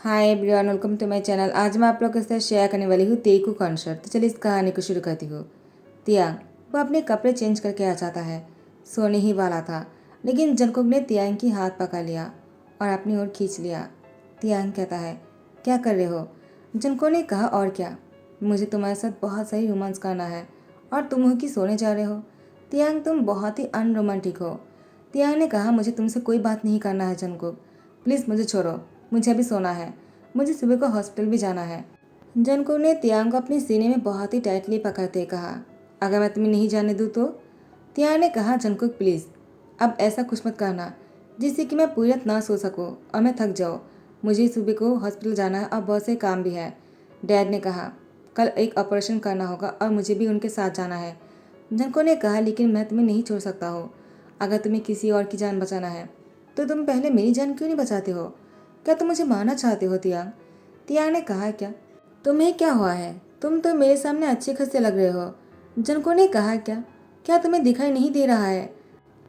Hi everyone, welcome to my channel. आज मैं आप लोगों के साथ शेयर करने वाली हूँ तेकू कॉन्सर्ट। तो चलिए इस कहानी को शुरू करती हूँ। तियांग वो अपने कपड़े चेंज करके आ जाता है। सोने ही वाला था, लेकिन जंगकुक ने तियांग की हाथ पकड़ लिया और अपनी ओर खींच लिया। तियांग कहता है, क्या कर रहे हो? जंगकुक ने कहा, और क्या, मुझे तुम्हारे साथ बहुत सही रोमांस करना है और तुम हो कि सोने जा रहे हो। तियांग, तुम बहुत ही अनरोमांटिक हो। तियांग ने कहा, मुझे तुमसे कोई बात नहीं करना है जंगकुक, प्लीज़ मुझे छोड़ो, मुझे अभी सोना है, मुझे सुबह को हॉस्पिटल भी जाना है। जंगकुक ने तियांग को अपने सीने में बहुत ही टाइटली पकड़ते कहा, अगर मैं तुम्हें नहीं जाने दूँ तो? तियांग ने कहा, जंगकुक प्लीज़, अब ऐसा कुछ मत करना जिससे कि मैं पूरी रात ना सो सकूँ और मैं थक जाऊँ। मुझे सुबह को हॉस्पिटल जाना है और बहुत से काम भी है। डैड ने कहा, कल एक ऑपरेशन करना होगा और मुझे भी उनके साथ जाना है। जंगकुक ने कहा, लेकिन मैं तुम्हें नहीं छोड़ सकता हूँ। अगर तुम्हें किसी और की जान बचाना है तो तुम पहले मेरी जान क्यों नहीं बचाते हो? क्या तुम मुझे मारना चाहते हो तियांग? तियांग ने कहा, क्या तुम्हें क्या हुआ है? तुम तो मेरे सामने अच्छे खासे लग रहे हो। जंगकुक ने कहा, क्या क्या तुम्हें दिखाई नहीं दे रहा है?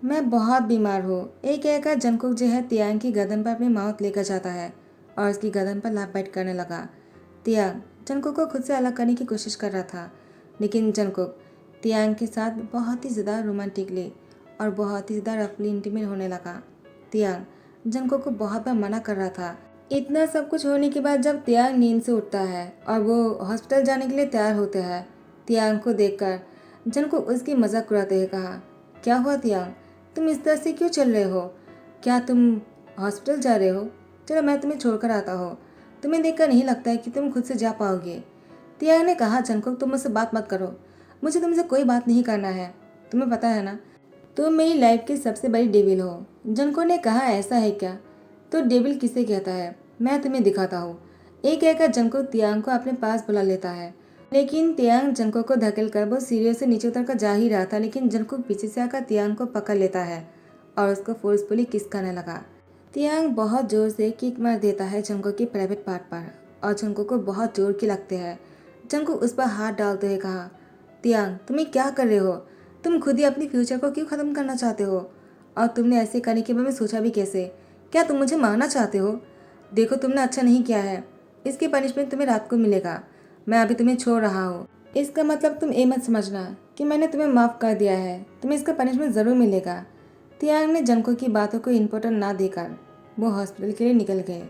मैं बहुत बीमार हूँ। एक कहकर जंगकुक जो है तियांग की गर्दन पर अपनी माउथ लेकर जाता है और उसकी गर्दन पर लपेट करने लगा। तियांग जंगकुक को खुद से अलग करने की कोशिश कर रहा था, लेकिन जंगकुक तियांग के साथ बहुत ही ज़्यादा रोमांटिकली और बहुत ही ज़्यादा रफली इंटीमेट होने लगा। तियांग जंगकुक को बहुत बार मना कर रहा था। इतना सब कुछ होने के बाद जब तियांग नींद से उठता है और वो हॉस्पिटल जाने के लिए तैयार होते हैं, तियांग को देखकर जंगकुक उसकी मजाक उड़ाते हुए कहा, क्या हुआ तियांग, तुम इस तरह से क्यों चल रहे हो? क्या तुम हॉस्पिटल जा रहे हो? चलो मैं तुम्हें छोड़कर आता हूँ। तुम्हें देखकर नहीं लगता है कि तुम खुद से जा पाओगे। तियांग ने कहा, जंगकुक तुम मुझसे बात मत करो, मुझे तुमसे कोई बात नहीं करना है। तुम्हें पता है ना, तुम मेरी लाइफ की सबसे बड़ी डेविल हो। जंगकुक ने कहा, ऐसा है क्या? तो डेविल किसे कहता है, मैं तुम्हें दिखाता हूँ। एक कहकर जंगकुक तियांग को अपने पास बुला लेता है, लेकिन तियांग जंगकुक को धकेल कर वो सीढ़ियों से नीचे उतर कर जा ही रहा था, लेकिन जंगकुक पीछे से आकर तियांग को पकड़ लेता है और उसको फोर्सफुली किस करने लगा। तियांग बहुत जोर से किक मार देता है जंगकुक की प्राइवेट पार्ट पर और जंगकुक को बहुत जोर की लगते हैं। जंगकुक उस पर हाथ डालते हुए कहा, तियांग तुम्हें क्या कर रहे हो? तुम खुद ही अपनी फ्यूचर को क्यों ख़त्म करना चाहते हो? और तुमने ऐसे करने के बारे में सोचा भी कैसे? क्या तुम मुझे मारना चाहते हो? देखो तुमने अच्छा नहीं किया है, इसकी पनिशमेंट तुम्हें रात को मिलेगा। मैं अभी तुम्हें छोड़ रहा हूँ। इसका मतलब तुम ये मत समझना कि मैंने तुम्हें माफ़ कर दिया है, तुम्हें इसका पनिशमेंट ज़रूर मिलेगा। तियांग ने जंगकुक की बातों को इम्पोर्टेंट ना देकर वो हॉस्पिटल के लिए निकल गए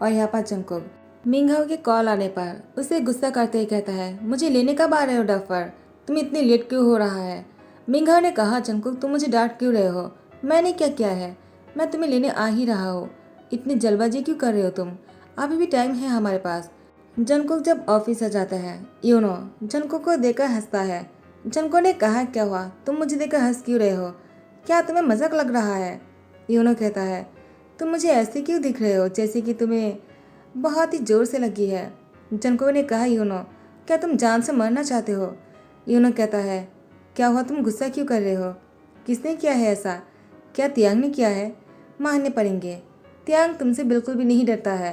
और यहाँ पर जंगकुक मिंगहाओ के कॉल आने पर उसे गुस्सा करते ही कहता है, मुझे लेने कब आ रहे हो डफर? तुम इतनी लेट क्यों हो रहा है? मिंगहाओ ने कहा, जंगकुक तुम मुझे डांट क्यों रहे हो? मैंने क्या किया है? मैं तुम्हें लेने आ ही रहा हूँ, इतनी जल्दबाजी क्यों कर रहे हो तुम? अभी भी टाइम है हमारे पास। जंगकुक जब ऑफिस आ जाता है, यूनो जंगकुक को देखकर हंसता है। जंगकुक ने कहा, क्या हुआ, तुम मुझे देखकर हंस क्यों रहे हो? क्या तुम्हें मजाक लग रहा है? यूनो कहता है, तुम मुझे ऐसे क्यों दिख रहे हो जैसे कि तुम्हें बहुत ही जोर से लगी है। जंगकुक ने कहा, यूनो क्या तुम जान से मरना चाहते हो? यूनो कहता है, क्या हुआ, तुम गुस्सा क्यों कर रहे हो? किसने किया है ऐसा? क्या तियांग ने किया है? मानने पड़ेंगे, तियांग तुमसे बिल्कुल भी नहीं डरता है।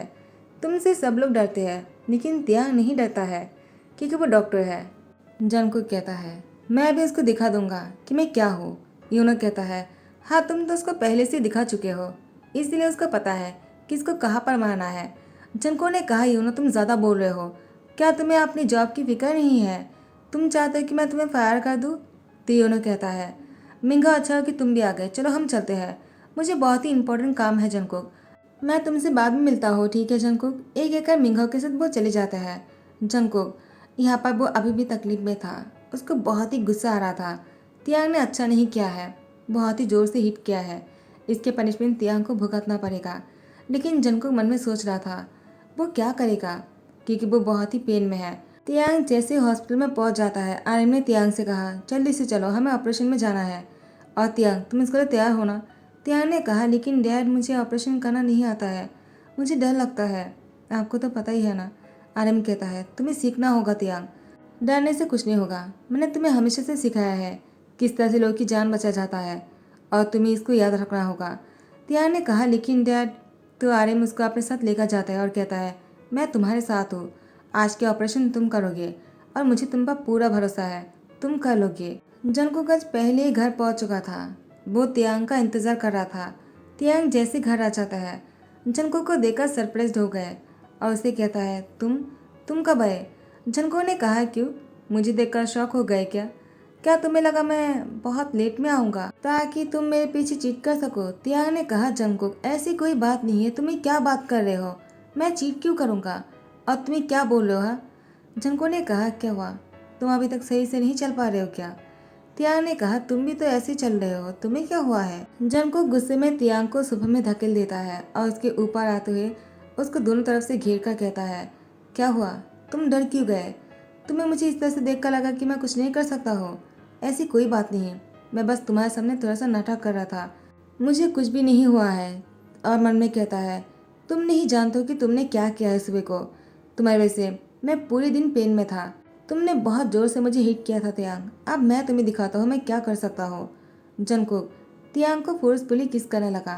तुमसे सब लोग डरते हैं, लेकिन तियांग नहीं डरता है क्योंकि वो डॉक्टर है। जंगकुक कहता है, मैं अभी उसको दिखा दूंगा कि मैं क्या हूँ। यूनो कहता है, हाँ तुम तो उसको पहले से दिखा चुके हो, इसलिए उसको पता है कि इसको कहाँ पर मारना है। जंगकुक ने कहा, यूनो तुम ज़्यादा बोल रहे हो, क्या तुम्हें अपनी जॉब की फिक्र नहीं है? तुम चाहते हो कि मैं तुम्हें फायर कर दूँ? तो यूनो कहता है, मिंगा अच्छा हो कि तुम भी आ गए, चलो हम चलते हैं, मुझे बहुत ही इंपॉर्टेंट काम है जंगकुक, मैं तुमसे बाद में मिलता हूँ, ठीक है जंगकुक। एक एकड़ मिंगाओ के साथ वो चले जाता है। जंगकुक यहाँ पर वो अभी भी तकलीफ में था, उसको बहुत ही गुस्सा आ रहा था। तियांग ने अच्छा नहीं किया है, बहुत ही जोर से हिट किया है, इसके पनिशमेंट तियांग को भुगतना पड़ेगा। लेकिन जंगकुक मन में सोच रहा था वो क्या करेगा, क्योंकि वो बहुत ही पेन में है। तियांग जैसे हॉस्पिटल में पहुंच जाता है, आर्यन ने तियांग से कहा, जल्दी से चलो, हमें ऑपरेशन में जाना है। और तियांग तुम इसके लिए तैयार होना। तियांग ने कहा, लेकिन डैड मुझे ऑपरेशन करना नहीं आता है, मुझे डर लगता है। आपको तो पता ही है ना। आर्यन कहता है, तुम्हें सीखना होगा तियांग, डरने से कुछ नहीं होगा। मैंने तुम्हें हमेशा से सिखाया है किस तरह से लोगों की जान बचा जाता है और तुम्हें इसको याद रखना होगा। तियांग ने कहा, लेकिन डैड। तो आर्यन उसको अपने साथ लेकर जाता है और कहता है, मैं तुम्हारे साथ हूँ, आज के ऑपरेशन तुम करोगे और मुझे तुम पर पूरा भरोसा है, तुम कर लोगे। जंगकुक आज पहले ही घर पहुंच चुका था, वो तियांग का इंतजार कर रहा था। तियांग जैसे घर आ जाता है, जंगकुक को देखकर सरप्राइज्ड हो गए और उसे कहता है, तुम कब आए? जंको ने कहा, क्यों, मुझे देखकर शौक हो गए क्या? क्या तुम्हें लगा मैं बहुत लेट में आऊँगा ताकि तुम मेरे पीछे चीट कर सको? तियांग ने कहा, जंकुक ऐसी कोई बात नहीं है, तुम्हें क्या बात कर रहे हो? मैं चीट क्यों करूँगा? और तुम्हें क्या बोल रहे हो? हाँ? जंको ने कहा, क्या हुआ, तुम अभी तक सही से नहीं चल पा रहे हो क्या? तियांग ने कहा, तुम भी तो ऐसे ही चल रहे हो, तुम्हें क्या हुआ है? जंकुक गुस्से में तियांग को सुबह में धकेल देता है और उसके ऊपर आते हुए उसको दोनों तरफ से घेर कर कहता है, क्या हुआ, तुम डर क्यों गए? तुम्हें मुझे इस तरह से देखकर लगा कि मैं कुछ नहीं कर सकता हूँ? ऐसी कोई बात नहीं है, मैं बस तुम्हारे सामने थोड़ा सा नाटक कर रहा था, मुझे कुछ भी नहीं हुआ है। और मन में कहता है, तुम नहीं जानते हो कि तुमने क्या किया है सुबह को, तुम्हारी वजह से मैं पूरे दिन पेन में था, तुमने बहुत जोर से मुझे हिट किया था तियांग, अब मैं तुम्हें दिखाता हूँ मैं क्या कर सकता हूँ। जंकुक तियांग को फोर्सफुली किस करने लगा।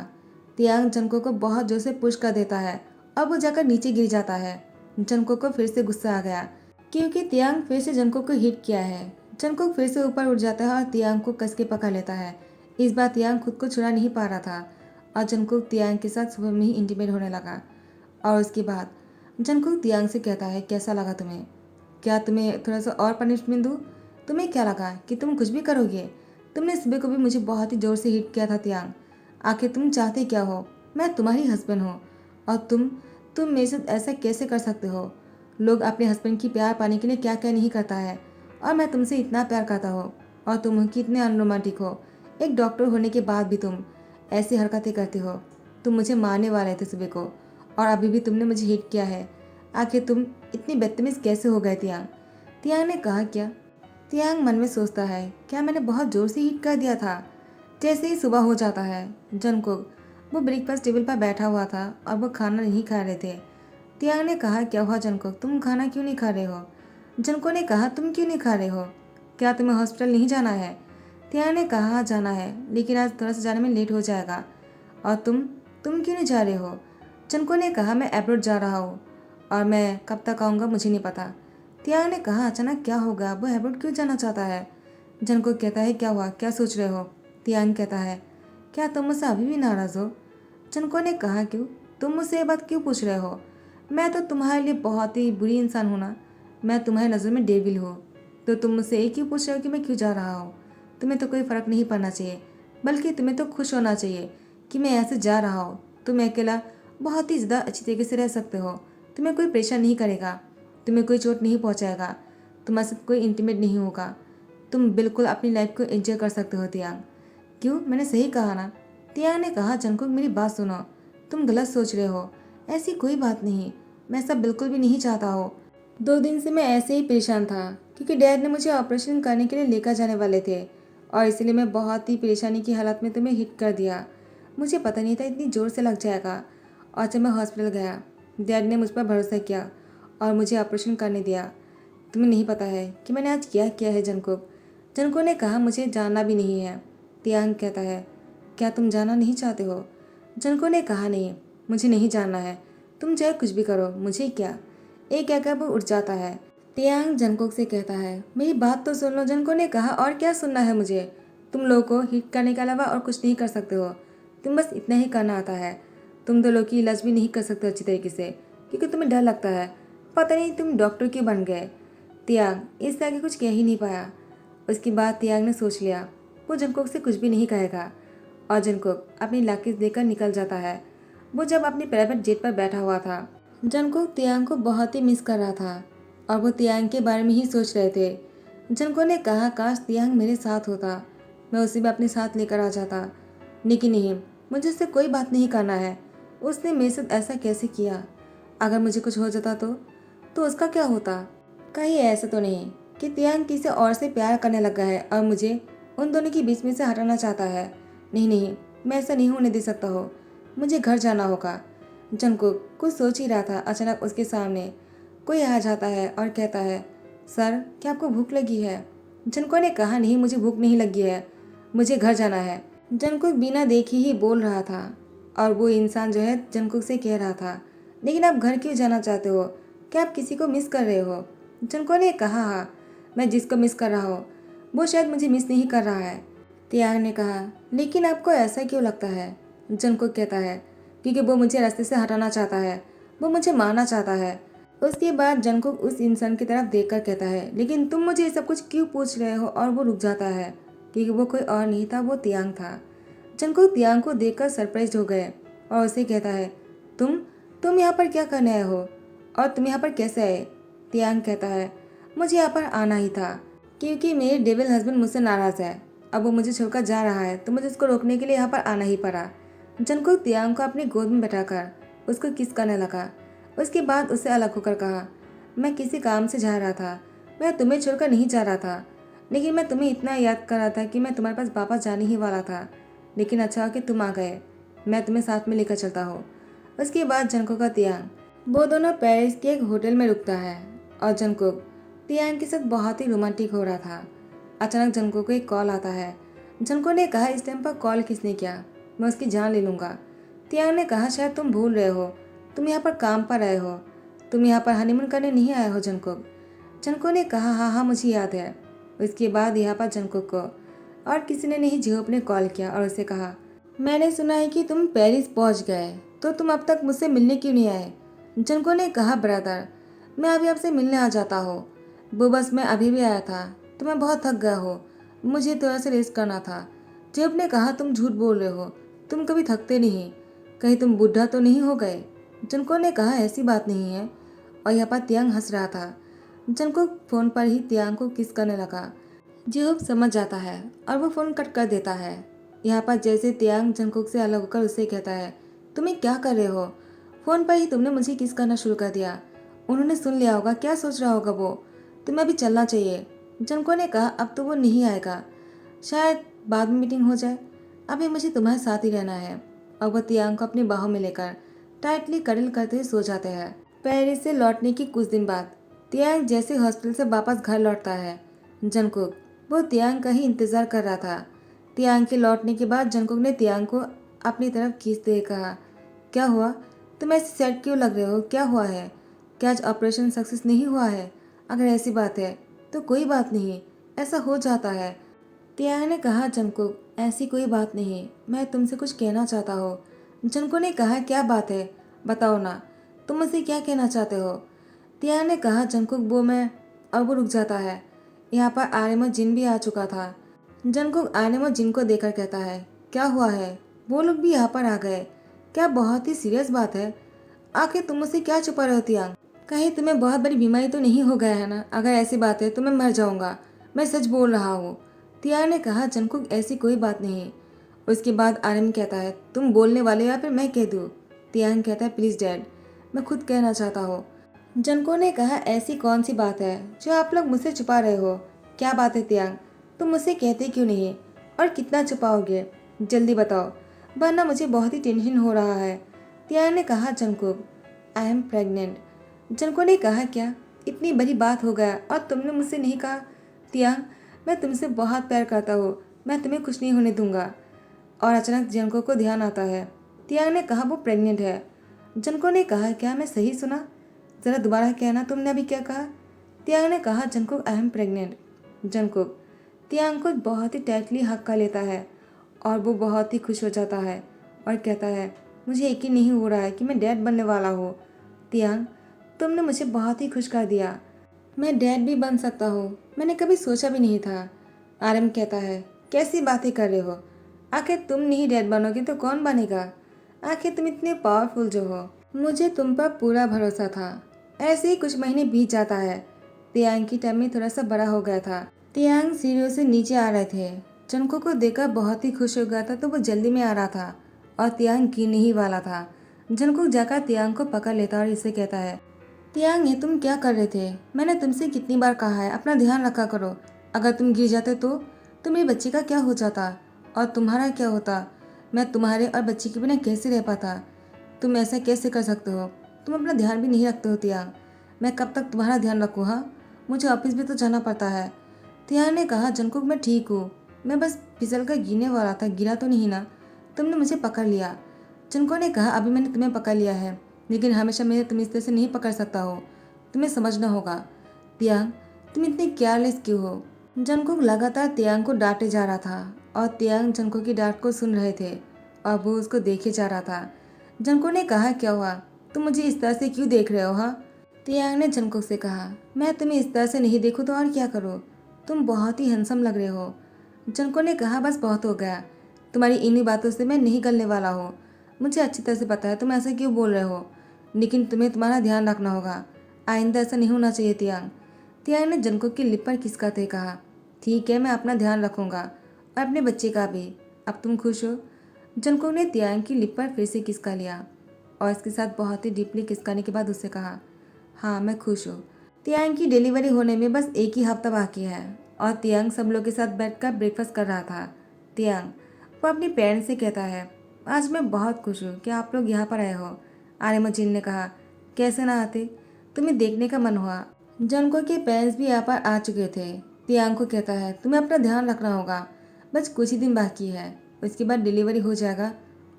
तियांग जंकुक को बहुत जोर से पुश कर देता है और वो जाकर नीचे गिर जाता है। जंकुक को फिर से गुस्सा आ गया क्योंकि तियांग फिर से जंकुक को हिट किया है। जंकुक फिर से ऊपर उठ जाता है और तियांग को कस के पकड़ लेता है। इस बार तियांग खुद को छुड़ा नहीं पा रहा था और जंकुक तियांग के साथ सुबह में ही इंटीमेट होने लगा। और उसके बाद जंकुक तियांग से कहता है, कैसा लगा तुम्हें? क्या तुम्हें थोड़ा सा और पनिशमेंट दूँ? तुम्हें क्या लगा कि तुम कुछ भी करोगे? तुमने सुबह को भी मुझे बहुत ही ज़ोर से हिट किया था तियांग, आखिर तुम चाहते क्या हो? मैं तुम्हारी हस्बैंड हूँ और तुम मेरे साथ ऐसा कैसे कर सकते हो? लोग अपने हस्बैंड की प्यार पाने के लिए क्या क्या नहीं करता है, और मैं तुमसे इतना प्यार करता हूँ और तुम कितने अनरोमांटिक हो। एक डॉक्टर होने के बाद भी तुम ऐसी हरकतें करते हो। तुम मुझे मारने वाले थे सुबह को और अभी भी तुमने मुझे हिट किया है। आखिर तुम इतनी बदतमीज कैसे हो गए तियांग? तियांग ने कहा, क्या? तियांग मन में सोचता है, क्या मैंने बहुत जोर से हिट कर दिया था? जैसे ही सुबह हो जाता है, जंकुक वो ब्रेकफास्ट टेबल पर बैठा हुआ था और वो खाना नहीं खा रहे थे। तियांग ने कहा, क्या हुआ जंकुक, तुम खाना क्यों नहीं खा रहे हो? जंकुक ने कहा, तुम क्यों नहीं खा रहे हो? क्या तुम्हें हॉस्पिटल नहीं जाना है? तियांग ने कहा, हाँ जाना है, लेकिन आज थोड़ा सा जाने में लेट हो जाएगा। और तुम क्यों नहीं जा रहे हो? जंकुक ने कहा, मैं अब्रॉड जा रहा हूँ और मैं कब तक आऊँगा मुझे नहीं पता। तियांग ने कहा, अचानक क्या हो गया, वो अब्रॉड क्यों जाना चाहता है? जंकुक कहता है, क्या हुआ, क्या सोच रहे हो? तियांग कहता है, क्या तुम मुझसे अभी भी नाराज़ हो? जंकुक ने कहा, क्यों, तुम मुझसे ये बात क्यों पूछ रहे हो? मैं तो तुम्हारे लिए बहुत ही बुरी इंसान हूँ ना, मैं तुम्हारी नज़र में डेविल हूँ, तो तुम मुझसे ये क्यों पूछ रहे हो कि मैं क्यों जा रहा हूँ? तुम्हें तो कोई फ़र्क नहीं पड़ना चाहिए, बल्कि तुम्हें तो खुश होना चाहिए कि मैं ऐसे जा रहा हूँ। तुम अकेला बहुत ही ज़्यादा अच्छी तरीके से रह सकते हो, तुम्हें कोई परेशान नहीं करेगा, तुम्हें कोई चोट नहीं पहुँचाएगा, तुम्हारे साथ कोई इंटीमेट नहीं होगा, तुम बिल्कुल अपनी लाइफ को एंजॉय कर सकते हो तियांग। क्यों, मैंने सही कहा ना? तियांग ने कहा, जंकुक मेरी बात सुनो, तुम गलत सोच रहे हो, ऐसी कोई बात नहीं, मैं ऐसा बिल्कुल भी नहीं चाहता हो। 2 दिन से मैं ऐसे ही परेशान था क्योंकि डैड ने मुझे ऑपरेशन करने के लिए लेकर जाने वाले थे और इसलिए मैं बहुत ही परेशानी की हालत में तुम्हें हिट कर दिया। मुझे पता नहीं था इतनी ज़ोर से लग जाएगा। और जब मैं हॉस्पिटल गया, डैड ने मुझ पर भरोसा किया और मुझे ऑपरेशन करने दिया। तुम्हें नहीं पता है कि मैंने आज क्या किया है जंकुक? जंकुक ने कहा, मुझे जानना भी नहीं है। तियांग कहता है, क्या तुम जानना नहीं चाहते हो? जंकुक ने कहा, नहीं, मुझे नहीं जानना है, तुम चाहे कुछ भी करो, मुझे क्या। एक कहकर वो उठ जाता है। तियांग जंकुक से कहता है, मेरी बात तो सुन लो। जंकुक ने कहा, और क्या सुनना है मुझे? तुम लोगों को हिट करने के अलावा और कुछ नहीं कर सकते हो, तुम बस इतना ही करना आता है। तुम तो लोग की इलाज भी नहीं कर सकते अच्छी तरीके से क्योंकि तुम्हें डर लगता है। पता नहीं तुम डॉक्टर क्यों बन गए। तियांग इससे आगे कुछ कह ही नहीं पाया। उसके बाद तियांग ने सोच लिया वो जंकुक से कुछ भी नहीं कहेगा और जंकुक अपनी लकीज लेकर निकल जाता है। वो जब अपनी प्राइवेट जेट पर बैठा हुआ था, जंकुक तियांग को बहुत ही मिस कर रहा था और वो तियांग के बारे में ही सोच रहे थे। जंकुक ने कहा, काश तियांग मेरे साथ होता, मैं उसे भी अपने साथ लेकर आ जाता, लेकिन नहीं, मुझे उससे कोई बात नहीं करना है। उसने मेरे साथ ऐसा कैसे किया? अगर मुझे कुछ हो जाता तो उसका क्या होता? कहीं ऐसा तो नहीं कि तियांग किसी और से प्यार करने लगा है और मुझे उन दोनों के बीच में से हटाना चाहता है? नहीं नहीं, मैं ऐसा नहीं होने दे सकता हो, मुझे घर जाना होगा। जंकुक कुछ सोच ही रहा था, अचानक उसके सामने कोई आ जाता है और कहता है, सर क्या आपको भूख लगी है? जंकुक ने कहा, नहीं मुझे भूख नहीं लगी है, मुझे घर जाना है। जंकुक बिना देखे ही बोल रहा था और वो इंसान जो है जंकुक से कह रहा था, लेकिन आप घर क्यों जाना चाहते हो? क्या आप किसी को मिस कर रहे हो? जंकुक ने कहा, हाँ, मैं जिसको मिस कर रहा हूँ वो शायद मुझे मिस नहीं कर रहा है। तियांग ने कहा, लेकिन आपको ऐसा क्यों लगता है? जंकुक कहता है, क्योंकि वो मुझे रास्ते से हटाना चाहता है वो मुझे मारना चाहता है। उसके बाद जंगकुक उस इंसान की तरफ देखकर कहता है, लेकिन तुम मुझे ये सब कुछ क्यों पूछ रहे हो? और वो रुक जाता है क्योंकि वो कोई और नहीं था, वो तियांग था। जंगकुक तियांग को देखकर सरप्राइज हो गए और उसे कहता है, तुम तुम यहाँ पर क्या करने आए हो और तुम यहाँ पर कैसे आए? तियांग कहता है, मुझे यहाँ पर आना ही था क्योंकि मेरे डेविल हस्बैंड मुझसे नाराज़ है। अब वो मुझे छोड़कर जा रहा है तो मुझे उसको रोकने के लिए यहाँ पर आना ही पड़ा। जंगकुक तियांग को अपनी गोद में बैठाकर उसको किस करने लगा। उसके बाद उससे अलग होकर कहा, मैं किसी काम से जा रहा था, मैं तुम्हें छोड़कर नहीं जा रहा था, लेकिन मैं तुम्हें इतना याद कर रहा था कि मैं तुम्हारे पास वापस जाने ही वाला था, लेकिन अच्छा हो कि तुम आ गए, मैं तुम्हें साथ में लेकर चलता हूँ। उसके बाद जंगकुक का तियांग वो दोनों पेरिस के एक होटल में रुकता है और जंगकुक तियांग के साथ बहुत ही रोमांटिक हो रहा था। अचानक जंगकुक को एक कॉल आता है। जंगकुक ने कहा, इस टाइम पर कॉल किसने किया? मैं उसकी जान ले लूँगा। तियांग ने कहा, शायद तुम भूल रहे हो, तुम यहाँ पर काम पर आए हो, तुम यहाँ पर हनीमून करने नहीं आए हो जंगकुक। जंगकुक ने कहा, हाँ हाँ मुझे याद है। उसके बाद यहाँ पर जंगकुक को और किसी ने नहीं जिहोप ने कॉल किया और उसे कहा, मैंने सुना है कि तुम पेरिस पहुँच गए, तो तुम अब तक मुझसे मिलने क्यों नहीं आए? जंगकुक ने कहा, ब्रदर मैं अभी आपसे मिलने आ जाता हूँ, वो बस मैं अभी भी आया था तो मैं बहुत थक गया हूँ, मुझे थोड़ा सा रेस्ट करना था। जिहोप ने कहा, तुम झूठ बोल रहे हो, तुम कभी थकते नहीं, कहीं तुम बुढ़ा तो नहीं हो गए? जंगकुक ने कहा, ऐसी बात नहीं है। और यहाँ पर तियांग हंस रहा था। जंगकुक फोन पर ही तियांग को किस करने लगा। जिहोप समझ जाता है और वो फोन कट कर देता है। यहाँ पर जैसे तियांग जंगकुक से अलग होकर उससे कहता है, तुम्हें क्या कर रहे हो? फोन पर ही तुमने मुझे किस करना शुरू कर दिया। उन्होंने सुन लिया होगा, क्या सोच रहा होगा वो? तुम्हें अभी चलना चाहिए। जंगकुक ने कहा, अब तो वो नहीं आएगा, शायद बाद में मीटिंग हो जाए, अभी मुझे तुम्हारे साथ ही रहना है। और वह तियांग को अपनी बाहों में लेकर टाइटली कडल करते हुए सो जाते हैं। पेरिस से लौटने के कुछ दिन बाद तियांग जैसे हॉस्पिटल से वापस घर लौटता है। जंगकुक वो तियांग का ही इंतजार कर रहा था। तियांग के लौटने के बाद जंगकुक ने तियांग को अपनी तरफ खींचते हुए कहा, क्या हुआ? तुम ऐसे सैड क्यों लग रहे हो? क्या हुआ है? क्या आज ऑपरेशन सक्सेस नहीं हुआ है? अगर ऐसी बात है तो कोई बात नहीं, ऐसा हो जाता है। तियांग ने कहा, जंगकुक ऐसी कोई बात नहीं, मैं तुमसे कुछ कहना चाहता हूँ। जंगकुक ने कहा, क्या बात है, बताओ ना, तुम मुझसे क्या कहना चाहते हो? तियांग ने कहा, जंगकुक वो मैं, और वो रुक जाता है। यहाँ पर आर्यम और जिन भी आ चुका था। जंगकुक आर्यम और जिन को देखकर कहता है, क्या हुआ है? वो लोग भी यहाँ पर आ गए, क्या बहुत ही सीरियस बात है? आखिर तुम मुझसे क्या छुपा रहे हो तियांग? कहीं तुम्हें बहुत बड़ी बीमारी तो नहीं हो गया है ना? अगर ऐसी बात है तो मैं मर जाऊंगा, मैं सच बोल रहा हूँ। तियांग ने कहा, जंगकुक ऐसी कोई बात नहीं। उसके बाद आर्यन कहता है, तुम बोलने वाले या फिर मैं कह दूँ? तियांग कहता है, प्लीज़ डैड, मैं खुद कहना चाहता हूँ। जंगकुक ने कहा, ऐसी कौन सी बात है जो आप लोग मुझसे छुपा रहे हो? क्या बात है तियांग, तुम मुझसे कहते क्यों नहीं? और कितना छुपाओगे? जल्दी बताओ, वरना मुझे बहुत ही टेंशन हो रहा है। तियांग ने कहा, Jungkook I am pregnant. Jungkook ने कहा, क्या इतनी बड़ी बात हो गया और तुमने मुझसे नहीं कहा? तियांग मैं तुमसे बहुत प्यार करता हूँ, मैं तुम्हें कुछ नहीं होने दूंगा। और अचानक जंगकुक को ध्यान आता है। तियांग ने कहा, वो प्रेग्नेंट है। जंगकुक ने कहा, क्या मैं सही सुना? ज़रा दोबारा कहना, तुमने अभी क्या कहा? तियांग ने कहा, Jungkook I am pregnant. Jungkook तियांग को बहुत ही टाइटली हक कर लेता है और वो बहुत ही खुश हो जाता है और कहता है, मुझे यकीन नहीं हो रहा है कि मैं डैड बनने वाला हूँ। तियांग तुमने मुझे बहुत ही खुश कर दिया, मैं डैड भी बन सकता हूँ, मैंने कभी सोचा भी नहीं था। आर्यन कहता है, कैसी बातें कर रहे हो? आखिर तुम नहीं डैड बनोगे तो कौन बनेगा? आखिर तुम इतने पावरफुल जो हो, मुझे तुम पर पूरा भरोसा था। ऐसे ही कुछ महीने बीत जाता है। तियांग की टम्मी थोड़ा सा बड़ा हो गया था। तियांग सीढ़ियों से नीचे आ रहे थे। जंगकुक को देखकर बहुत ही खुश हो गया था तो वो जल्दी में आ रहा था और तियांग गिरने ही वाला था। जंगकुक जाकर तियांग को पकड़ लेता और इसे कहता है, तियांग ये तुम क्या कर रहे थे? मैंने तुमसे कितनी बार कहा है अपना ध्यान रखा करो, अगर तुम गिर जाते तो मेरे बच्चे का क्या हो जाता और तुम्हारा क्या होता? मैं तुम्हारे और बच्चे के बिना कैसे रह पाता? तुम ऐसा कैसे कर सकते हो? तुम अपना ध्यान भी नहीं रखते हो तियांग, मैं कब तक तुम्हारा ध्यान रखूँ? हाँ, मुझे ऑफिस भी तो जाना पड़ता है। तियांग ने कहा, जंगकुक मैं ठीक हूँ, मैं बस फिसल कर गिरने वाला था, गिरा तो नहीं ना? तुमने मुझे पकड़ लिया। जंगकुक ने कहा, अभी मैंने तुम्हें पकड़ लिया है, लेकिन हमेशा मैं तुम्हें इस तरह से नहीं पकड़ सकता हो, तुम्हें समझना होगा। तियांग तुम इतनी केयरलेस क्यों हो? जंगकुक लगातार तियांग को डांटे जा रहा था और तियांग जंगकुक की डांट को सुन रहे थे और वो उसको देखे जा रहा था। जंगकुक ने कहा, क्या हुआ? तुम मुझे इस तरह से क्यों देख रहे हो हाँ? तियांग ने जंगकुक से कहा, मैं तुम्हें इस तरह से नहीं देखूँ तो और क्या करूँ? तुम बहुत ही हैंडसम लग रहे हो। जंगकुक ने कहा, बस बहुत हो गया, तुम्हारी इन्हीं बातों से मैं नहीं गलने वाला हूँ। मुझे अच्छी तरह से पता है तुम ऐसा क्यों बोल रहे हो, लेकिन तुम्हें तुम्हारा ध्यान रखना होगा। आइंदा ऐसा नहीं होना चाहिए तियांग। तियांग ने जंगकुक की लिप पर खिसकाते कहा, ठीक है, मैं अपना ध्यान रखूंगा और अपने बच्चे का भी। अब तुम खुश हो? जंगकुक ने तियांग की लिप पर फिर से खिसका लिया और इसके साथ बहुत ही डीपली खिसकाने के बाद उससे कहा, हाँ मैं खुश हूँ। तियांग की डिलीवरी होने में बस एक ही हफ्ता बाकी है और तियांग सब लोग के साथ बैठकर ब्रेकफास्ट कर रहा था। तियांग वो अपनी पेरेंट्स से कहता है, आज मैं बहुत खुश हूँ कि आप लोग यहाँ पर आए हो। आर्यमन ने कहा, कैसे ना आते, तुम्हें देखने का मन हुआ। जंको के पेरेंट्स भी यहाँ पर आ चुके थे। तियांग को कहता है, तुम्हें अपना ध्यान रखना होगा, बस कुछ ही दिन बाकी है, उसके बाद डिलीवरी हो जाएगा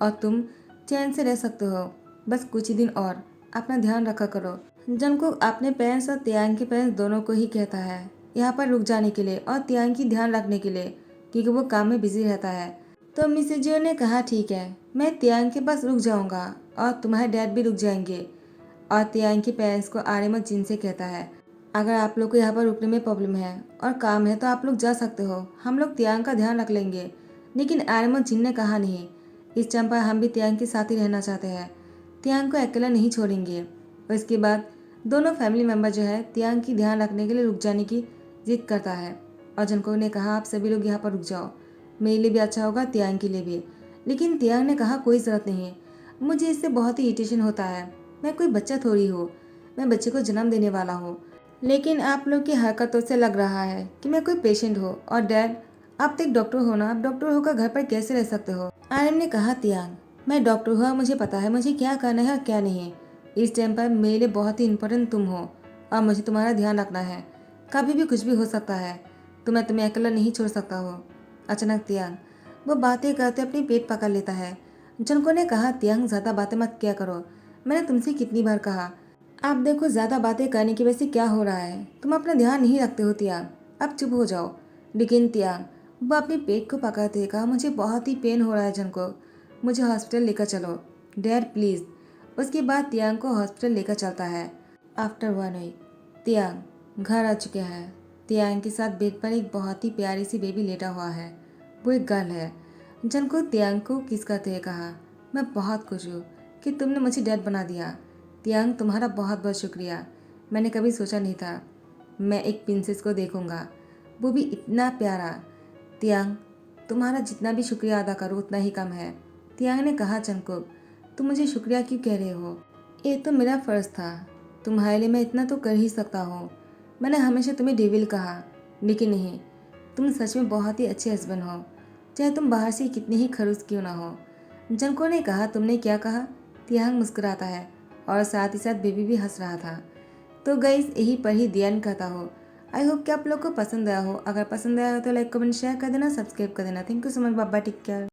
और तुम चैन से रह सकते हो। बस कुछ ही दिन और अपना ध्यान रखा करो। जंको अपने पेरेंट्स और तियांग के पेरेंट्स दोनों को ही कहता है यहाँ पर रुक जाने के लिए और तियांग की ध्यान रखने के लिए, क्योंकि वो काम में बिजी रहता है। तो मिसेस जियो ने कहा, ठीक है, मैं तियांग के पास रुक जाऊंगा और तुम्हारे डैड भी रुक जाएंगे। और तियांग के पेरेंट्स को आर्यमन जिन से कहता है, अगर आप लोग को यहाँ पर रुकने में प्रॉब्लम है और काम है तो आप लोग जा सकते हो, हम लोग तियांग का ध्यान रख लेंगे। लेकिन आर्यमन जिन ने कहा, नहीं, इस टाइम पर हम भी तियांग के साथ ही रहना चाहते हैं, तियांग को अकेला नहीं छोड़ेंगे। और इसके बाद दोनों फैमिली मेम्बर जो है तियांग की ध्यान रखने के लिए रुक जाने की जिद करता है। और जंको ने कहा, आप सभी लोग यहाँ पर रुक जाओ, मेरे लिए भी अच्छा होगा, तियांग के लिए भी। लेकिन तियांग ने कहा, कोई ज़रूरत नहीं है, मुझे इससे बहुत ही इरिटेशन होता है, मैं कोई बच्चा थोड़ी हूँ, मैं बच्चे को जन्म देने वाला हूँ। लेकिन आप लोग की हरकतों से लग रहा है कि मैं कोई पेशेंट हो। और डैड, आप तो एक डॉक्टर हो ना, आप डॉक्टर होकर घर पर कैसे रह सकते हो? आर्यन ने कहा, तियांग, मैं डॉक्टर हुआ, मुझे पता है मुझे क्या करना है और क्या नहीं। इस टाइम पर मेरे लिए बहुत ही इम्पोर्टेंट तुम हो और मुझे तुम्हारा ध्यान रखना है, कभी भी कुछ भी हो सकता है, तो मैं तुम्हें अकेला नहीं छोड़ सकता हो। अचानक तियांग वो बातें करते अपनी पेट पकड़ लेता है। जंको ने कहा, तियांग ज़्यादा बातें मत किया करो, मैंने तुमसे कितनी बार कहा। आप देखो ज़्यादा बातें करने की वजह से क्या हो रहा है, तुम अपना ध्यान नहीं रखते हो तियांग, अब चुप हो जाओ। लेकिन तियांग वो अपने पेट को पकड़ते कहा, मुझे बहुत ही पेन हो रहा है जंको, मुझे हॉस्पिटल लेकर चलो डैड प्लीज़। उसके बाद तियांग को हॉस्पिटल लेकर चलता है। आफ्टर 1 वीक तियांग घर आ चुके हैं। तियांग के साथ बेड पर एक बहुत ही प्यारी सी बेबी लेटा हुआ है, वो एक गर्ल है। जंको तियांग को किस करते हुए कहा, मैं बहुत खुश हूँ कि तुमने मुझे डैड बना दिया। तियांग तुम्हारा बहुत बहुत शुक्रिया, मैंने कभी सोचा नहीं था मैं एक प्रिंसेस को देखूंगा, वो भी इतना प्यारा। तियांग तुम्हारा जितना भी शुक्रिया अदा करो उतना ही कम है। तियांग ने कहा, जंकुक तुम मुझे शुक्रिया क्यों कह रहे हो, ये तो मेरा फ़र्ज़ था, तुम्हारे लिए मैं इतना तो कर ही सकता हूँ। मैंने हमेशा तुम्हें डेविल कहा, लेकिन नहीं, तुम सच में बहुत ही अच्छे हस्बैंड हो, चाहे तुम बाहर से कितने ही खड़ूस क्यों ना हो। जंको ने कहा, तुमने क्या कहा? तियांग मुस्कुराता है और साथ ही साथ बेबी भी हंस रहा था। तो गाइस यही पर ही ध्यान करता हो। आई होप कि आप लोग को पसंद आया हो। अगर पसंद आया हो तो लाइक कमेंट शेयर कर देना, सब्सक्राइब कर देना। Thank you so much, bye bye, take care.